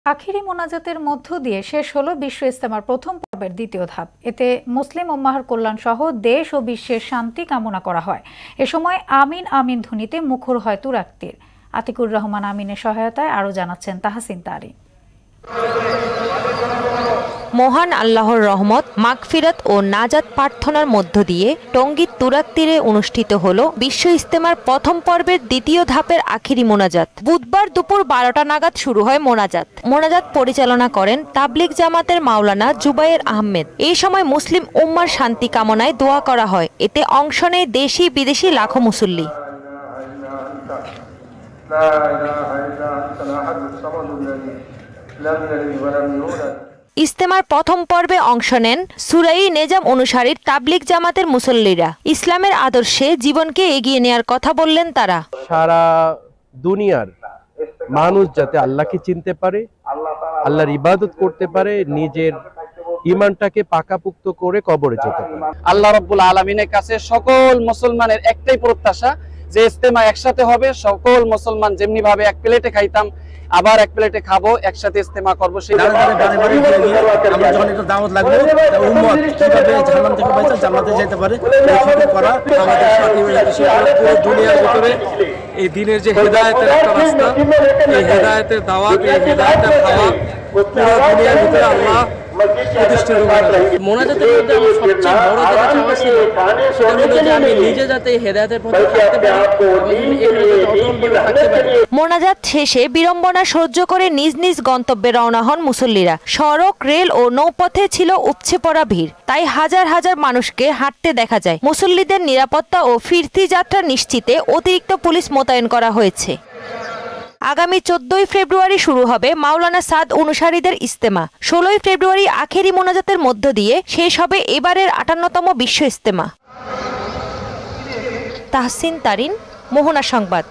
আখিরি মোনাজাতের মধ্য দিয়ে শেষ হলো বিশ্ব ইজতেমার প্রথম পর্বের দ্বিতীয় ধাপ। এতে মুসলিম উম্মাহর কল্যাণ সহ দেশ ও বিশ্বের শান্তি কামনা করা হয়। এ সময় আমিন আমিন ধ্বনিতে মুখর হয় তুরাগতীর। আতিকুর রহমান আমিনের সহায়তায় আরও জানাচ্ছেন তাহসিন তারিন। মহান আল্লাহর রহমত, মাগফিরাত ও নাজাত প্রার্থনার মধ্য দিয়ে টঙ্গীর তুরাগতীরে অনুষ্ঠিত হলো বিশ্ব ইজতেমার প্রথম পর্বের দ্বিতীয় ধাপের আখিরি মোনাজাত। বুধবার দুপুর 12টা নাগাদ শুরু হয় মোনাজাত পরিচালনা করেন তাবলিগ জামাতের মাওলানা জুবায়ের আহমেদ। এই সময় মুসলিম উম্মার শান্তি কামনায় দোয়া করা হয়। এতে অংশ নেয় দেশি বিদেশি লাখো মুসল্লি। ইজতেমার প্রথম পর্বে অংশ নেন সুরাই নেজাম অনুসারীর তাবলিগ জামাতের মুসল্লিরা। ইসলামের আদর্শে জীবনকে এগিয়ে নেয়ার কথা বললেন তারা। সারা দুনিয়ার মানুষ যাতে আল্লাহকে চিনতে পারে, আল্লাহর ইবাদত করতে পারে, নিজের ঈমানটাকে পাকাপুক্ত করে কবরে যেতে পারে। আল্লাহ রাব্বুল আলামিনের কাছে সকল মুসলমানের একটাই প্রত্যাশা যে ইজতেমা একসাথে হবে। সকল মুসলমান যেমনি ভাবে এক প্লেটে খাইতাম আবার এক প্লেটে খাবো, একসাথে ইজতেমা করবো। সেই আমরা যখন একটা দাওয়াত লাগবে উম্মত কিভাবে জাহান্নাম থেকে বাঁচা জান্নাতে যেতে পারে এই করা আমাদের সাথী হয়ে যাচ্ছে। পুরো দুনিয়ার ভিতরে এই দিনের যে হেদায়েতের একটা রাস্তা, এই হেদায়েতের দাওয়াত, এই হেদায়েতের খাওয়া পুরো দুনিয়ার ভিতরে আল্লাহ মোনাজাতের মধ্যে আমার সবচেয়ে বড় যেটা চাওয়া ছিল সেটা হলো যে আমি নিজে যাতে হেদায়েতের পথে থাকতে পারি। মোনাজাত শেষে বিড়ম্বনা সহ্য করে নিজ নিজ গন্তব্যে রওনা হন মুসল্লিরা। সড়ক, রেল ও নৌপথে ছিল উপচে পড়া ভিড়, তাই হাজার হাজার মানুষকে হাঁটতে দেখা যায়। মুসল্লিদের নিরাপত্তা ও ফিরতি যাত্রা নিশ্চিতে অতিরিক্ত পুলিশ মোতায়েন করা হয়েছে। আগামী 14ই ফেব্রুয়ারি শুরু হবে মাওলানা সাদ অনুসারীদের ইজতেমা। 16ই ফেব্রুয়ারি আখেরি মোনাজাতের মধ্য দিয়ে শেষ হবে এবারের 58তম বিশ্ব ইজতেমা। তাহসিন তারিন, মোহনা সংবাদ।